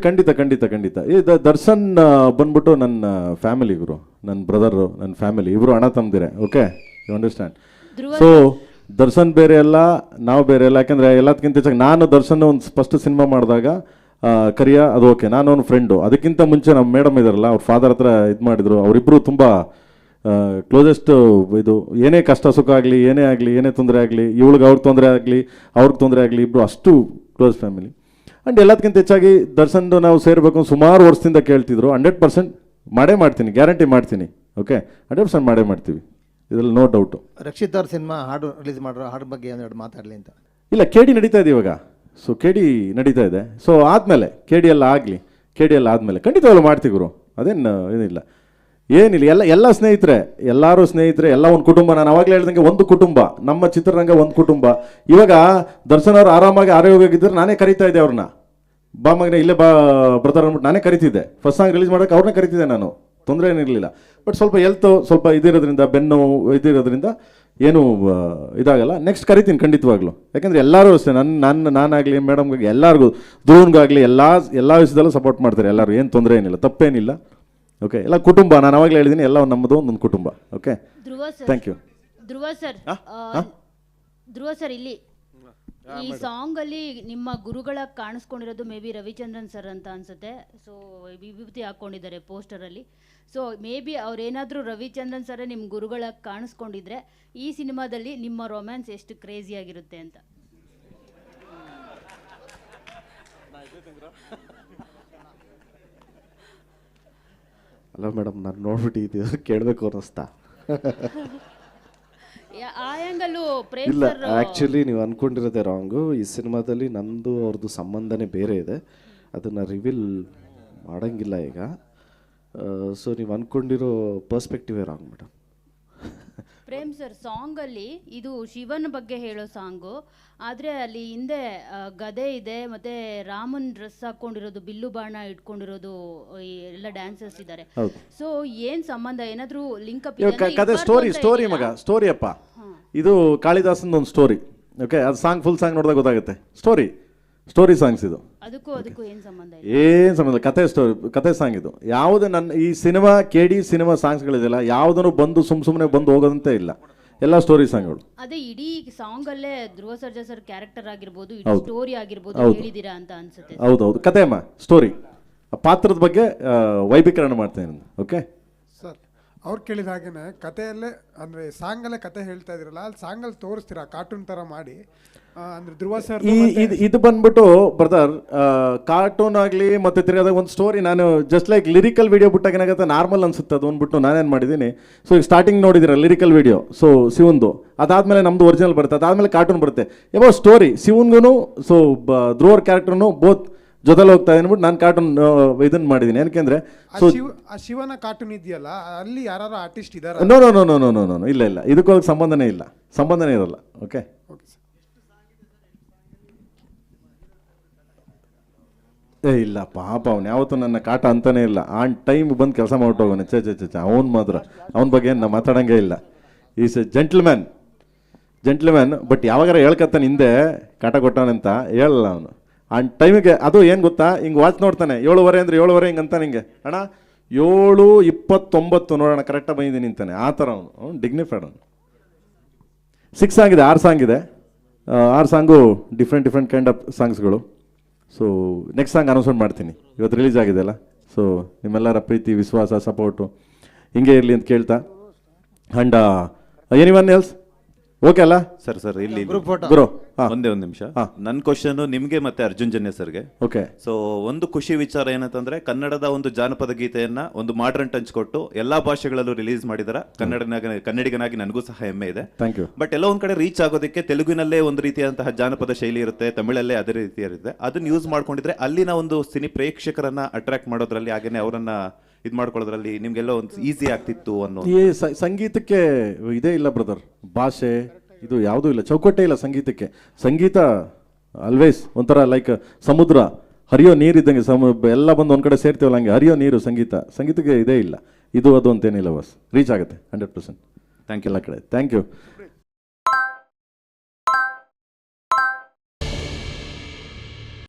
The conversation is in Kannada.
ಖಂಡಿತ ಖಂಡಿತ ಖಂಡಿತ. ದರ್ಶನ್ ಬಂದ್ಬಿಟ್ಟು ನನ್ನ ಫ್ಯಾಮಿಲಿ, ಇವರು ನನ್ನ ಬ್ರದರು, ನನ್ನ ಫ್ಯಾಮಿಲಿ, ಇವರು ಅಣ್ಣ ತಮ್ಮದಿರೆ. Okay, you understand. So Darshan ಬೇರೆ ಅಲ್ಲ, ನಾವು ಬೇರೆ ಅಲ್ಲ. ಯಾಕೆಂದರೆ ಎಲ್ಲದಕ್ಕಿಂತ ಹೆಚ್ಚಾಗಿ ನಾನು ದರ್ಶನ್ ಒಂದು ಫಸ್ಟ್ ಸಿನಿಮಾ ಮಾಡಿದಾಗ ಕರಿಯ ಅದು ಓಕೆ, ನಾನು ಅವ್ನ ಫ್ರೆಂಡು. ಅದಕ್ಕಿಂತ ಮುಂಚೆ ನಮ್ಮ ಮೇಡಮ್ ಇದಾರಲ್ಲ, ಅವ್ರ ಫಾದರ್ ಹತ್ರ ಇದು ಮಾಡಿದ್ರು. ಅವರಿಬ್ಬರು ತುಂಬ ಕ್ಲೋಸೆಸ್ಟ್. ಇದು ಏನೇ ಕಷ್ಟ ಸುಖ ಆಗಲಿ, ಏನೇ ಆಗಲಿ, ಏನೇ ತೊಂದರೆ ಆಗಲಿ, ಇವಳಿಗೆ ಅವ್ರಿಗೆ ತೊಂದರೆ ಆಗಲಿ, ಅವ್ರಿಗೆ ತೊಂದರೆ ಆಗಲಿ, ಇಬ್ಬರು ಅಷ್ಟು ಕ್ಲೋಸ್ ಫ್ಯಾಮಿಲಿ. ಆ್ಯಂಡ್ ಎಲ್ಲದಕ್ಕಿಂತ ಹೆಚ್ಚಾಗಿ ದರ್ಶನ್ ನಾವು ಸೇರಬೇಕು ಸುಮಾರು ವರ್ಷದಿಂದ ಕೇಳ್ತಿದ್ರು. 100% ಮಾಡೇ ಮಾಡ್ತೀನಿ, ಗ್ಯಾರಂಟಿ ಮಾಡ್ತೀನಿ. ಓಕೆ, 100% ಮಾಡೇ ಮಾಡ್ತೀವಿ, ಇದರಲ್ಲಿ ನೋ ಡೌಟು. ರಕ್ಷಿತ್ ಅವ್ರ ಸಿನಿಮಾ ಹಾಡು ರಿಲೀಸ್ ಮಾಡಿರೋ ಹಾಡು ಬಗ್ಗೆ ಒಂದೆರಡು ಮಾತಾಡಲಿ ಅಂತ. ಇಲ್ಲ, KD ನಡೀತಾ ಇದೆ ಇವಾಗ. ಸೊ KD ನಡೀತಾ ಇದೆ. ಸೊ ಆದಮೇಲೆ KD ಎಲ್ಲ ಆಗಲಿ, KD ಎಲ್ಲ ಆದಮೇಲೆ ಖಂಡಿತವಾಗ್ಲೂ ಮಾಡ್ತೀವಿ ಗುರು. ಅದೇನು ಏನಿಲ್ಲ, ಏನಿಲ್ಲ. ಎಲ್ಲ ಸ್ನೇಹಿತರೆ, ಎಲ್ಲರೂ ಸ್ನೇಹಿತರೆ, ಎಲ್ಲ ಒಂದು ಕುಟುಂಬ. ನಾನು ಅವಾಗಲೇ ಹೇಳ್ದಂಗೆ ಒಂದು ಕುಟುಂಬ, ನಮ್ಮ ಚಿತ್ರರಂಗ ಒಂದು ಕುಟುಂಬ. ಇವಾಗ ದರ್ಶನ್ ಅವ್ರು ಆರಾಮಾಗಿ ಆರೋಗ್ಯವಾಗಿದ್ದರೆ ನಾನೇ ಕರಿತಾ ಇದ್ದೆ ಅವ್ರನ್ನ. ಬಾ ಮಗನೇ ಇಲ್ಲೇ ಬಾ ಬ್ರದರ್ ಅಂದ್ಬಿಟ್ಟು ನಾನೇ ಕರಿತಿದ್ದೆ. ಫಸ್ಟ್ ಸಾಂಗ್ ರಿಲೀಸ್ ಮಾಡೋಕ್ಕೆ ಅವ್ರನ್ನೇ ಕರಿತಿದ್ದೆ ನಾನು, ತೊಂದರೆ ಏನಿರಲಿಲ್ಲ. ಬಟ್ ಸ್ವಲ್ಪ ಹೆಲ್ತು ಸ್ವಲ್ಪ ಇದಿರೋದ್ರಿಂದ, ಬೆನ್ನು ಇದಿರೋದ್ರಿಂದ ಏನು ಇದಾಗಲ್ಲ. ನೆಕ್ಸ್ಟ್ ಕರಿತೀನಿ ಖಂಡಿತವಾಗ್ಲೂ. ಯಾಕೆಂದರೆ ಎಲ್ಲರೂ ಅಷ್ಟೇ, ನಾನಾಗಲಿ ಮೇಡಮ್ಗಾಗಿ ಎಲ್ಲರಿಗೂ, ಧ್ರುವನ್ಗಾಗಲಿ ಎಲ್ಲ ವಿಷಯದಲ್ಲೂ ಸಪೋರ್ಟ್ ಮಾಡ್ತಾರೆ ಎಲ್ಲರೂ. ಏನು ತೊಂದರೆ ಏನಿಲ್ಲ, ತಪ್ಪೇನಿಲ್ಲ. ಓಕೆ, ಎಲ್ಲ ಕುಟುಂಬ. ನಾನು ಅವಾಗಲೇ ಹೇಳಿದ್ದೀನಿ, ಎಲ್ಲ ನಮ್ಮದು ಒಂದೊಂದು ಕುಟುಂಬ. Okay, thank you. Dhruva sir, ಇಲ್ಲಿ ಈ ಸಾಂಗ್ ಅಲ್ಲಿ ನಿಮ್ಮ ಗುರುಗಳ ಕಾಣಿಸ್ಕೊಂಡಿರೋದು ಮೇ ಬಿ ರವಿಚಂದ್ರನ್ ಸರ್ ಅಂತ ಅನ್ಸುತ್ತೆ. ಸೊ ವಿಭೂತಿ ಹಾಕೊಂಡಿದ್ದಾರೆ ಪೋಸ್ಟರ್ ಅಲ್ಲಿ. ಸೊ ಮೇ ಬಿ ಅವ್ರೇನಾದ್ರೂ ರವಿಚಂದ್ರನ್ ಸರ್ ನಿಮ್ಮ ಗುರುಗಳ ಕಾಣಿಸ್ಕೊಂಡಿದ್ರೆ ಈ ಸಿನಿಮಾದಲ್ಲಿ ನಿಮ್ಮ ರೊಮ್ಯಾನ್ಸ್ ಎಷ್ಟು ಕ್ರೇಜಿ ಆಗಿರುತ್ತೆ ಅಂತ. ಅಲ್ಲ ಮೇಡಮ್, ನಾನು ನೋಡ್ಬಿಟ್ಟು ಇದು ಕೇಳಬೇಕು ಅನ್ನಿಸ್ತಾ. ಇಲ್ಲ, ಆ್ಯಕ್ಚುಲಿ ನೀವು ಅಂದ್ಕೊಂಡಿರೋದೇ ರಾಂಗು. ಈ ಸಿನಿಮಾದಲ್ಲಿ ನಂದು ಅವ್ರದ್ದು ಸಂಬಂಧನೇ ಬೇರೆ ಇದೆ, ಅದನ್ನು ರಿವೀಲ್ ಮಾಡೋಂಗಿಲ್ಲ ಈಗ. ಸೊ ನೀವು ಅಂದ್ಕೊಂಡಿರೋ ಪರ್ಸ್ಪೆಕ್ಟಿವೇ wrong madam. Prem sir, song ಅಲ್ಲಿ ಇದು ಶಿವನ ಬಗ್ಗೆ ಹೇಳೋ ಸಾಂಗು, ಆದರೆ ಅಲ್ಲಿ ಹಿಂದೆ ಗದೆ ಇದೆ, ಮತ್ತೆ ರಾಮನ್ ಡ್ರೆಸ್ ಹಾಕೊಂಡಿರೋದು, ಬಿಲ್ಲು ಬಾಣ ಇಟ್ಕೊಂಡಿರೋದು ಎಲ್ಲ ಡ್ಯಾನ್ಸರ್ಸ್ ಇದ್ದಾರೆ. ಸೊ ಏನ್ ಸಂಬಂಧ, ಏನಾದ್ರೂ ಲಿಂಕ್ ಅಪ್? ಕತೆ ಸ್ಟೋರಿ ಮಗ, ಸ್ಟೋರಿ ಅಪ್ಪ. ಇದು ಕಾಳಿದಾಸನ್ ಒಂದು ಸ್ಟೋರಿ. ಓಕೆ, ಅದು ಸಾಂಗ್ ಫುಲ್ ಸಾಂಗ್ ನೋಡಿದಾಗ ಗೊತ್ತಾಗುತ್ತೆ. ಸ್ಟೋರಿ ಸಾಂಗ್ಸ್ ಇದು. ಅದಕ್ಕೂ ಏನು ಸಂಬಂಧ? ಕತೆ ಸಾಂಗ್ ಇದು. ಯಾವುದು ನನ್ನ ಈ ಸಿನಿಮಾ KD ಸಿನಿಮಾ ಸಾಂಗ್ಸ್ಗಳಿದೆಯಲ್ಲ, ಯಾವುದನ್ನು ಬಂದು ಸುಮ್ಮನೆ ಬಂದು ಹೋಗೋದಂತೆ ಇಲ್ಲ, ಎಲ್ಲ ಸ್ಟೋರಿ ಸಾಂಗ್ಗಳು. ಅದೇ ಇಡೀ ಸಾಂಗ್ ಅಲ್ಲೇ ಧ್ರುವ ಸರ್ಜಾ ಸರ್ ಕ್ಯಾರೆಕ್ಟರ್ ಆಗಿರ್ಬೋದು, ಸ್ಟೋರಿ ಆಗಿರ್ಬೋದು ಹೇಳಿದೀರಾ ಅಂತ ಅನ್ಸುತ್ತೆ. ಹೌದೌದು, ಕತೆ ಅಮ್ಮ, ಸ್ಟೋರಿ. ಪಾತ್ರದ ಬಗ್ಗೆ ವೈಭೀಕರಣ ಮಾಡ್ತೇನೆ. ಓಕೆ ಸರ್, ಅವ್ರು ಕೇಳಿದ ಹಾಗೇನೆ ಕಥೆಯಲ್ಲೇ ಅಂದರೆ ಸಾಂಗಲ್ಲೇ ಕತೆ ಹೇಳ್ತಾ ಇದ್ರಲ್ಲ, ಅಲ್ಲಿ ಸಾಂಗಲ್ಲಿ ತೋರಿಸ್ತೀರಾ ಕಾರ್ಟೂನ್ ಥರ ಮಾಡಿ? ಅಂದ್ರೆ ಧ್ರುವ ಸರ್ ಇದು ಬಂದ್ಬಿಟ್ಟು ಬ್ರದರ್ ಕಾರ್ಟೂನ್ ಆಗಲಿ ಮತ್ತೆ ತಿರ್ಗಾದಾಗ ಒಂದು ಸ್ಟೋರಿ. ನಾನು ಜಸ್ಟ್ ಲೈಕ್ ಲಿರಿಕಲ್ ವಿಡಿಯೋ ಬಿಟ್ಟಾಗ ಏನಾಗುತ್ತೆ, ನಾರ್ಮಲ್ ಅನ್ಸುತ್ತೆ ಅದು ಅಂದ್ಬಿಟ್ಟು ನಾನೇನು ಮಾಡಿದ್ದೀನಿ. ಸೊ ಈಗ ಸ್ಟಾರ್ಟಿಂಗ್ ನೋಡಿದಿರ ಲಿರಿಕಲ್ ವಿಡಿಯೋ, ಸೊ ಶಿವಂದು, ಅದಾದಮೇಲೆ ನಮ್ಮದು ಒರಿಜಿನಲ್ ಬರುತ್ತೆ, ಅದಾದಮೇಲೆ ಕಾರ್ಟೂನ್ ಬರುತ್ತೆ. ಯಾವ ಸ್ಟೋರಿ ಶಿವನ್ಗೂ ಸೊ ಧ್ರುವರ್ ಕ್ಯಾರೆಕ್ಟರ್ನು ಬೋತ್ ಜೊತೆಲಿ ಹೋಗ್ತಾ ಅಂದ್ಬಿಟ್ಟು ನಾನು ಕಾರ್ಟೂನ್ ಇದನ್ನ ಮಾಡಿದ್ದೀನಿ. ಯಾಕೆಂದ್ರೆ ಶಿವನ ಕಾರ್ಟೂನ್ ಇದೆಯಲ್ಲ, ಅಲ್ಲಿ ಯಾರು ಆರ್ಟಿಸ್ಟ್ ಇದ್ದಾರೆ? ನೋ, ಇಲ್ಲ, ಇದಕ್ಕೂ ಸಂಬಂಧನೇ ಇರಲ್ಲ. ಓಕೆ, ಇಲ್ಲ ಪಾಪ, ಅವನು ಯಾವತ್ತೂ ನನ್ನ ಕಾಟ ಅಂತಾನೆ ಇಲ್ಲ. ಆನ್ ಟೈಮ್ ಬಂದು ಕೆಲಸ ಮಾಡ್ಬಿಟ್ಟೋಗೋನೆ. ಚೆ ಅವನು ಮಾತ್ರ, ಅವನ ಬಗ್ಗೆ ಏನು ಮಾತಾಡೋಂಗೇ ಇಲ್ಲ. Is A gentleman. ಬಟ್ ಯಾವಾಗಾರ ಹೇಳ್ಕತ್ತಾನೆ ಹಿಂದೆ ಕಾಟ ಕೊಟ್ಟವನಂತ ಹೇಳಲ್ಲ ಅವನು. ಆನ್ ಟೈಮಿಗೆ ಅದು ಏನು ಗೊತ್ತಾ, ಹಿಂಗೆ ವಾಚ್ ನೋಡ್ತಾನೆ, 7:15 ಅಂದರೆ 7:15 ಹಿಂಗೆ ಅಂತ ನಿಂಗೆ, ಅಣ್ಣ 7:29 ನೋಡೋಣ ಕರೆಕ್ಟಾಗಿ ಬಂದಿದ್ದೀನಿ ಅಂತಾನೆ. ಆ ಥರ ಅವನು ಡಿಗ್ನಿಫೈಡ್. ಅವನು 6 ಸಾಂಗ್ ಇದೆ, 6 ಸಾಂಗ್ ಇದೆ. 6 ಸಾಂಗು ಡಿಫ್ರೆಂಟ್ ಕೈಂಡ್ ಆಫ್ ಸಾಂಗ್ಸ್ಗಳು. ಸೊ ನೆಕ್ಸ್ಟ್ ಸಾಂಗ್ ಅನೌನ್ಸ್ಮೆಂಟ್ ಮಾಡ್ತೀನಿ, ಇವತ್ತು ರಿಲೀಸ್ ಆಗಿದೆ ಅಲ್ಲ. ಸೊ ನಿಮ್ಮೆಲ್ಲರ ಪ್ರೀತಿ, ವಿಶ್ವಾಸ, ಸಪೋರ್ಟು ಹಿಂಗೆ ಇರಲಿ ಅಂತ ಕೇಳ್ತಾ. ಆ್ಯಂಡ್ ಎನಿವನ್ ಎಲ್ಸ್ ಓಕೆ ಅಲ್ಲ ಸರ್? ಇಲ್ಲಿ ಗುರು ಒಂದೇ ಒಂದು ನಿಮಿಷ. ನನ್ನ ಕ್ವಶನ್ ನಿಮ್ಗೆ ಮತ್ತೆ ಅರ್ಜುನ್ ಜನ್ಯ ಸರ್ಗೆ. ಓಕೆ. ಸೊ ಒಂದು ಖುಷಿ ವಿಚಾರ ಏನಂತಂದ್ರೆ, ಕನ್ನಡದ ಒಂದು ಜಾನಪದ ಗೀತೆಯನ್ನ ಒಂದು ಮಾಡರ್ನ್ ಟಚ್ ಕೊಟ್ಟು ಎಲ್ಲಾ ಭಾಷೆಗಳಲ್ಲೂ ರಿಲೀಸ್ ಮಾಡಿದಾರ. ಕನ್ನಡಿಗನಾಗಿ ನನಗೂ ಸಹ ಹೆಮ್ಮೆ ಇದೆ. Thank you. ಬಟ್ ಎಲ್ಲ ಒಂದ್ ಕಡೆ ರೀಚ್ ಆಗೋದಕ್ಕೆ ತೆಲುಗಿನಲ್ಲೇ ಒಂದು ರೀತಿಯಾದಂತಹ ಜಾನಪದ ಶೈಲಿ ಇರುತ್ತೆ, ತಮಿಳಲ್ಲೇ ಅದೇ ರೀತಿ ಇರುತ್ತೆ. ಅದನ್ನ ಯೂಸ್ ಮಾಡ್ಕೊಂಡಿದ್ರೆ ಅಲ್ಲಿನ ಒಂದು ಸಿನಿ ಪ್ರೇಕ್ಷಕರನ್ನ ಅಟ್ರಾಕ್ಟ್ ಮಾಡೋದ್ರಲ್ಲಿ, ಹಾಗೇನೆ ಅವರನ್ನ ಇದು ಮಾಡ್ಕೊಳ್ಳೋದ್ರಲ್ಲಿ ನಿಮ್ಗೆಲ್ಲ ಒಂದು ಈಸಿ ಆಗ್ತಿತ್ತು ಅನ್ನೋ. ಸಂಗೀತಕ್ಕೆ ಇದೇ ಇಲ್ಲ ಬ್ರದರ್, ಭಾಷೆ ಇದು ಯಾವುದೂ ಇಲ್ಲ, ಚೌಕಟ್ಟೆ ಇಲ್ಲ ಸಂಗೀತಕ್ಕೆ. ಸಂಗೀತ ಆಲ್ವೇಸ್ ಒಂಥರ ಲೈಕ್ ಸಮುದ್ರ, ಹರಿಯೋ ನೀರಿದ್ದಂಗೆ. ಎಲ್ಲ ಬಂದು ಒಂದು ಕಡೆ ಸೇರ್ತೀವಲ್ಲ ಹಂಗೆ ಹರಿಯೋ ನೀರು. ಸಂಗೀತಕ್ಕೆ ಇದೇ ಇಲ್ಲ, ಇದು ಅದು ಅಂತೇನಿಲ್ಲ. ಬಸ್ ರೀಚ್ ಆಗುತ್ತೆ 100%. Thank you. ಎಲ್ಲ ಕಡೆ ಥ್ಯಾಂಕ್ ಯು.